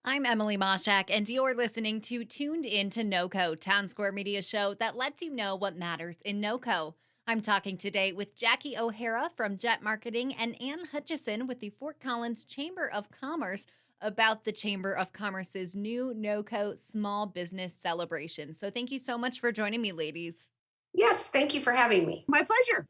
I'm Emily Mashak, and you're listening to Tuned Into NoCo, Town Square Media show that lets you know what matters in NoCo. I'm talking today with Jackie O'Hara from Jet Marketing and Ann Hutchison with the Fort Collins Chamber of Commerce about the Chamber of Commerce's new NoCo Small Business Celebration. So thank you so much for joining me, ladies. Yes, thank you for having me. My pleasure.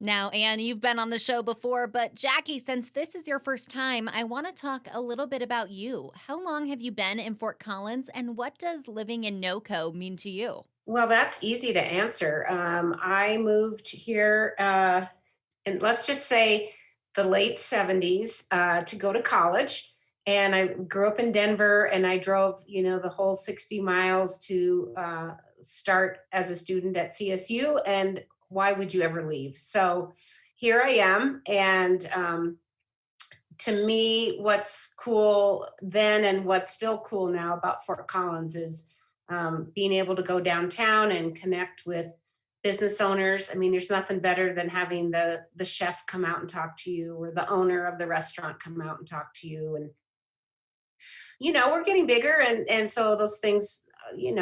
Now, Anne, you've been on the show before, but Jackie, since this is your first time, I want to talk a little bit about you. How long have you been in Fort Collins, and what does living in NoCo mean to you? Well, that's easy to answer. I moved here, and let's just say the late 70s to go to college. And I grew up in Denver and I drove, the whole 60 miles to start as a student at CSU. And why would you ever leave? So here I am. And to me, what's cool then and what's still cool now about Fort Collins is being able to go downtown and connect with business owners. I mean, there's nothing better than having the chef come out and talk to you, or the owner of the restaurant come out and talk to you. And we're getting bigger, and so those things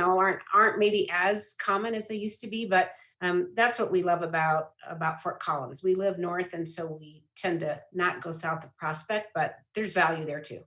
aren't maybe as common as they used to be, but that's what we love about Fort Collins. We live north, and so we tend to not go south of Prospect, but there's value there too.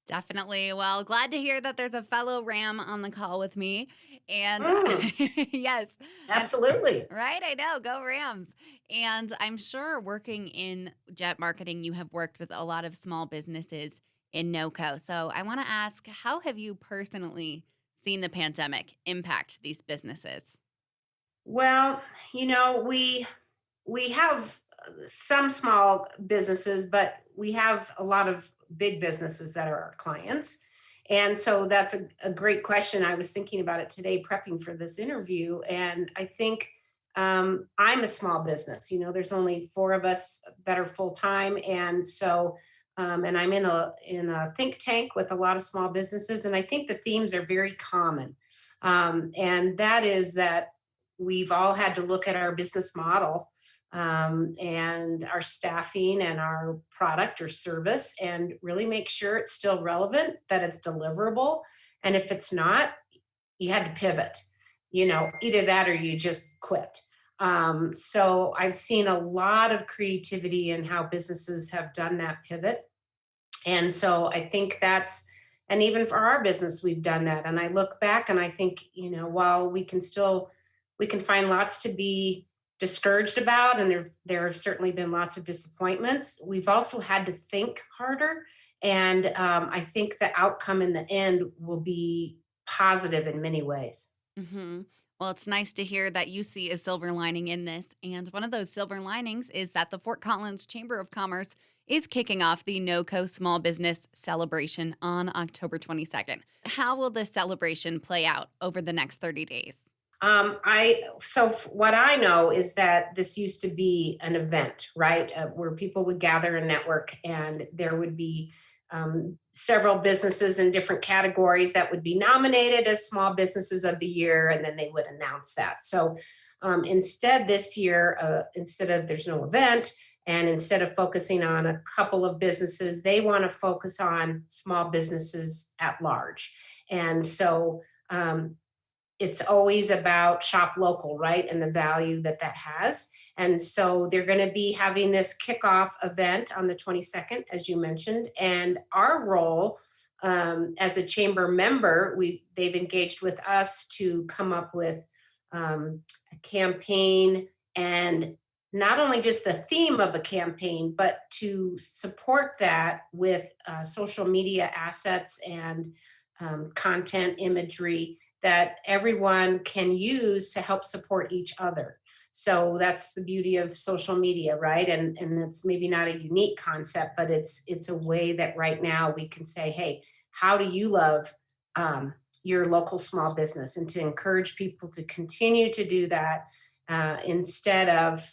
Definitely. Well, glad to hear that there's a fellow Ram on the call with me. And Mm, yes, and absolutely. right, I know, go Rams. And I'm sure working in jet marketing, you have worked with a lot of small businesses in NoCo. So I want to ask, how have you personally seen the pandemic impact these businesses? Well, we have some small businesses, but we have a lot of big businesses that are our clients. And so that's a great question. I was thinking about it today, prepping for this interview. And I think I'm a small business. There's only four of us that are full time. And so, and I'm in a think tank with a lot of small businesses. And I think the themes are very common. And that is that we've all had to look at our business model and our staffing and our product or service and really make sure it's still relevant, that it's deliverable. And if it's not, you had to pivot, either that or you just quit. So I've seen a lot of creativity in how businesses have done that pivot. And so I think and even for our business, we've done that. And I look back and I think, while we can find lots to be discouraged about, and there have certainly been lots of disappointments. We've also had to think harder, and I think the outcome in the end will be positive in many ways. hmm Well, it's nice to hear that you see a silver lining in this. And one of those silver linings is that the Fort Collins Chamber of Commerce is kicking off the NoCo Small Business Celebration on October 22nd. How will this celebration play out over the next 30 days? What I know is that this used to be an event, right, where people would gather and network, and there would be several businesses in different categories that would be nominated as small businesses of the year, and then they would announce that. So instead, this year, instead of there's no event, and instead of focusing on a couple of businesses, they want to focus on small businesses at large, and so. It's always about shop local, right? And the value that has. And so they're going to be having this kickoff event on the 22nd, as you mentioned. And our role as a chamber member, they've engaged with us to come up with a campaign, and not only just the theme of a campaign, but to support that with social media assets and content imagery that everyone can use to help support each other. So that's the beauty of social media, right? And it's maybe not a unique concept, but it's a way that right now we can say, hey, how do you love your local small business? And to encourage people to continue to do that instead of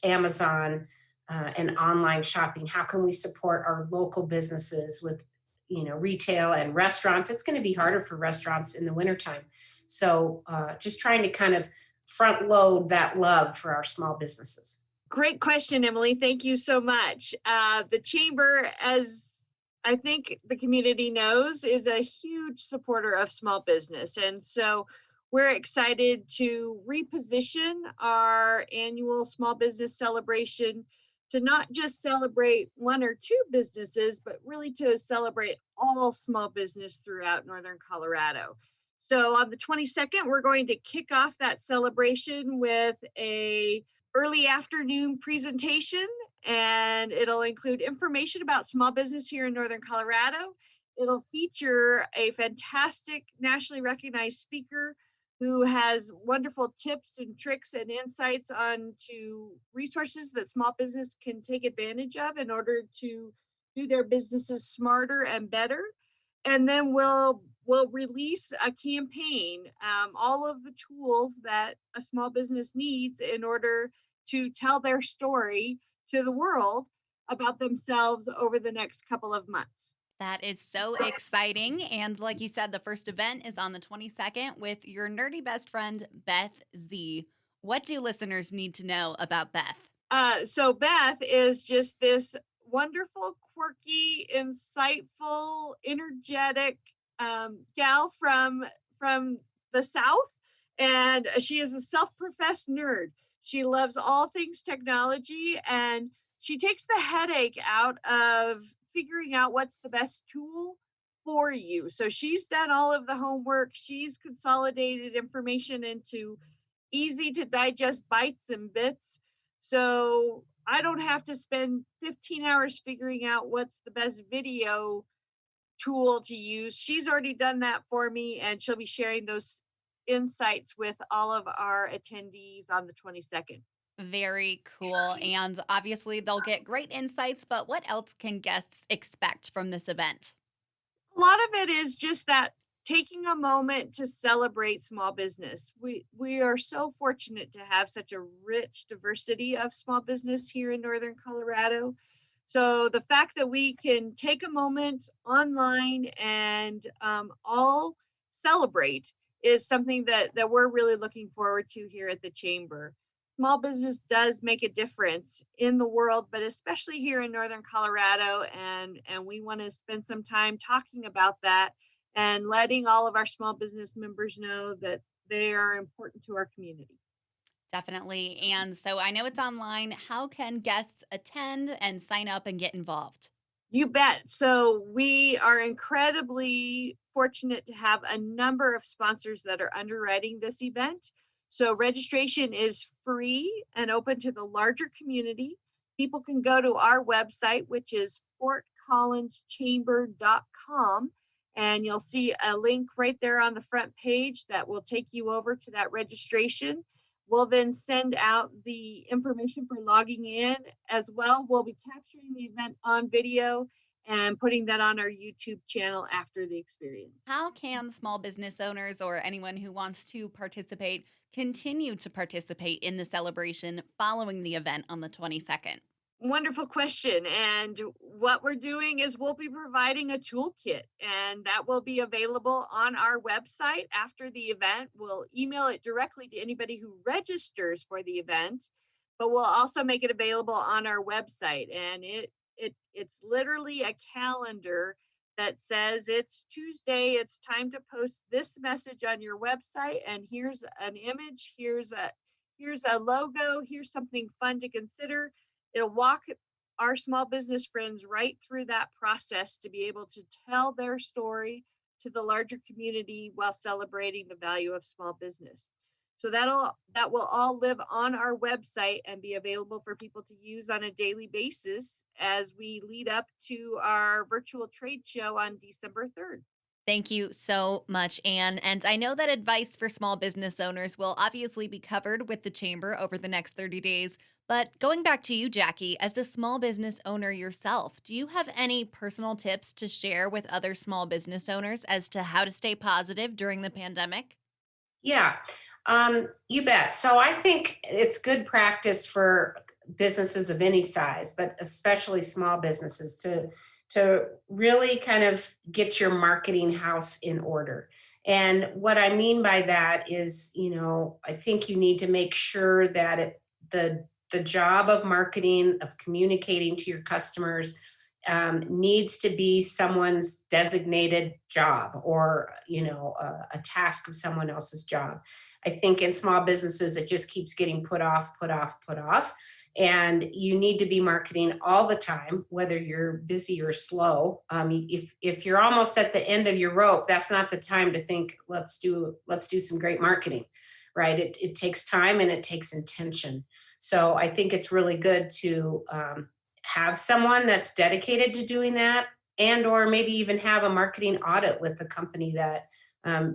Amazon and online shopping. How can we support our local businesses with retail and restaurants? It's going to be harder for restaurants in the wintertime. So just trying to kind of front load that love for our small businesses. Great question, Emily. Thank you so much. The chamber, as I think the community knows, is a huge supporter of small business. And so we're excited to reposition our annual small business celebration to not just celebrate one or two businesses, but really to celebrate all small business throughout Northern Colorado. So on the 22nd, we're going to kick off that celebration with a early afternoon presentation, and it'll include information about small business here in Northern Colorado. It'll feature a fantastic nationally recognized speaker who has wonderful tips and tricks and insights on to resources that small business can take advantage of in order to do their businesses smarter and better. And then we'll release a campaign, all of the tools that a small business needs in order to tell their story to the world about themselves over the next couple of months. That is so exciting. And like you said, the first event is on the 22nd with your nerdy best friend, Beth Z. What do listeners need to know about Beth? So Beth is just this wonderful, quirky, insightful, energetic gal from the South, and she is a self-professed nerd. She loves all things technology, and she takes the headache out of figuring out what's the best tool for you. So she's done all of the homework. She's consolidated information into easy to digest bites and bits. So I don't have to spend 15 hours figuring out what's the best video tool to use. She's already done that for me, and she'll be sharing those insights with all of our attendees on the 22nd. Very cool. And obviously, they'll get great insights, but what else can guests expect from this event? A lot of it is just that taking a moment to celebrate small business. We are so fortunate to have such a rich diversity of small business here in Northern Colorado. So the fact that we can take a moment online and all celebrate is something that we're really looking forward to here at the Chamber. Small business does make a difference in the world, but especially here in Northern Colorado, and we want to spend some time talking about that and letting all of our small business members know that they are important to our community. Definitely. And so I know it's online. How can guests attend and sign up and get involved? You bet. So we are incredibly fortunate to have a number of sponsors that are underwriting this event. So registration is free and open to the larger community. People can go to our website, which is ftcollins.youtube, and you'll see a link right there on the front page that will take you over to that registration. We'll then send out the information for logging in as well. We'll be capturing the event on video and putting that on our YouTube channel after the experience. How can small business owners or anyone who wants to participate continue to participate in the celebration following the event on the 22nd? Wonderful question. And what we're doing is we'll be providing a toolkit, and that will be available on our website after the event. We'll email it directly to anybody who registers for the event, but we'll also make it available on our website. And it's literally a calendar that says it's Tuesday, it's time to post this message on your website, and here's an image, here's a logo, here's something fun to consider. It'll walk our small business friends right through that process to be able to tell their story to the larger community while celebrating the value of small business. So that will all live on our website and be available for people to use on a daily basis as we lead up to our virtual trade show on December 3rd. Thank you so much, Anne. And I know that advice for small business owners will obviously be covered with the Chamber over the next 30 days. But going back to you, Jackie, as a small business owner yourself, do you have any personal tips to share with other small business owners as to how to stay positive during the pandemic? Yeah, you bet. So I think it's good practice for businesses of any size, but especially small businesses to really kind of get your marketing house in order. And what I mean by that is, I think you need to make sure that the job of marketing, of communicating to your customers, needs to be someone's designated job, or a task of someone else's job. I think in small businesses it just keeps getting put off, put off, put off, and you need to be marketing all the time, whether you're busy or slow. If you're almost at the end of your rope, that's not the time to think, let's do some great marketing, right? It takes time and it takes intention. So I think it's really good to have someone that's dedicated to doing that, and or maybe even have a marketing audit with a company that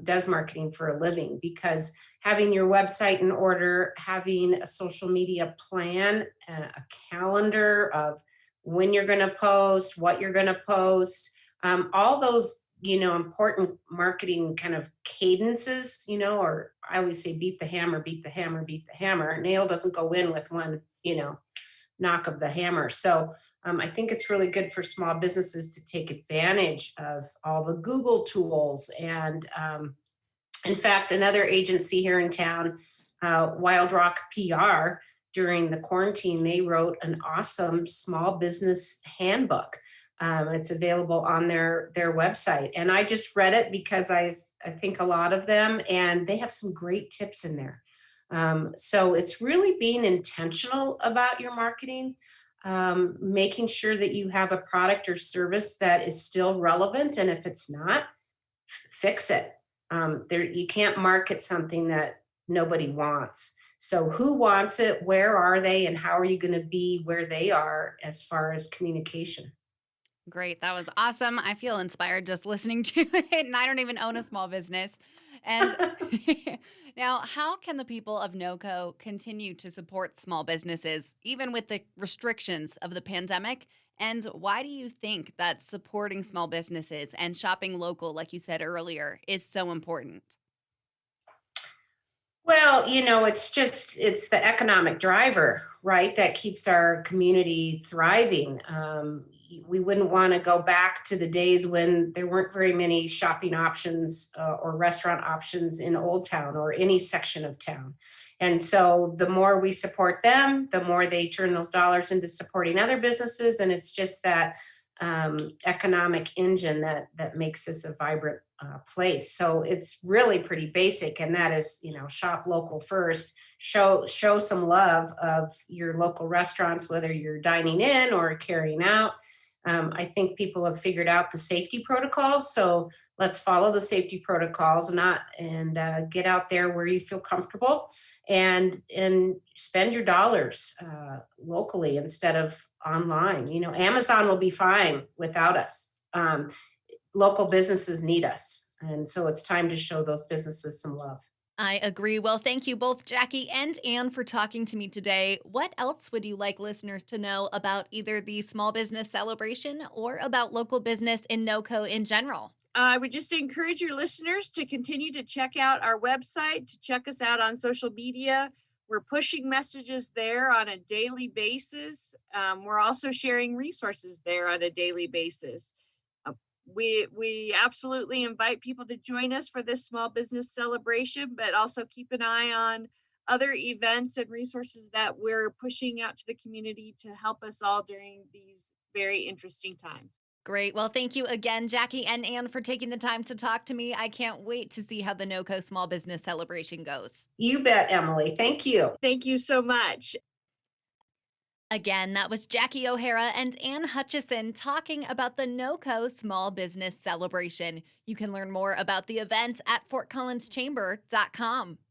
does marketing for a living, because having your website in order, having a social media plan, a calendar of when you're going to post, what you're going to post, all those important marketing kind of cadences, or I always say beat the hammer, beat the hammer, beat the hammer. Nail doesn't go in with one knock of the hammer. So I think it's really good for small businesses to take advantage of all the Google tools. And in fact, another agency here in town, Wild Rock PR, during the quarantine, they wrote an awesome small business handbook. It's available on their website. And I just read it because I think a lot of them, and they have some great tips in there. So it's really being intentional about your marketing, making sure that you have a product or service that is still relevant. And if it's not, fix it. You can't market something that nobody wants. So who wants it? Where are they? And how are you going to be where they are as far as communication? Great. That was awesome. I feel inspired just listening to it, and I don't even own a small business. And now, how can the people of NoCo continue to support small businesses, even with the restrictions of the pandemic? And why do you think that supporting small businesses and shopping local, like you said earlier, is so important? Well, it's the economic driver, right? That keeps our community thriving. We wouldn't want to go back to the days when there weren't very many shopping options or restaurant options in Old Town or any section of town. And so the more we support them, the more they turn those dollars into supporting other businesses. And it's just that economic engine that makes this a vibrant place. So it's really pretty basic, and that is, shop local first. Show some love of your local restaurants, whether you're dining in or carrying out. I think people have figured out the safety protocols, so let's follow the safety protocols, and get out there where you feel comfortable, and spend your dollars locally instead of online. Amazon will be fine without us. Local businesses need us, and so it's time to show those businesses some love. I agree. Well, thank you both, Jackie and Anne, for talking to me today. What else would you like listeners to know about either the Small Business Celebration or about local business in NoCo in general? I would just encourage your listeners to continue to check out our website, to check us out on social media. We're pushing messages there on a daily basis. We're also sharing resources there on a daily basis. We absolutely invite people to join us for this small business celebration, but also keep an eye on other events and resources that we're pushing out to the community to help us all during these very interesting times. Great. Well, thank you again, Jackie and Anne, for taking the time to talk to me. I can't wait to see how the NoCo Small Business Celebration goes. You bet, Emily. Thank you. Thank you so much. Again, that was Jackie O'Hara and Ann Hutchison talking about the NoCo Small Business Celebration. You can learn more about the event at ftcollins.youtube.com.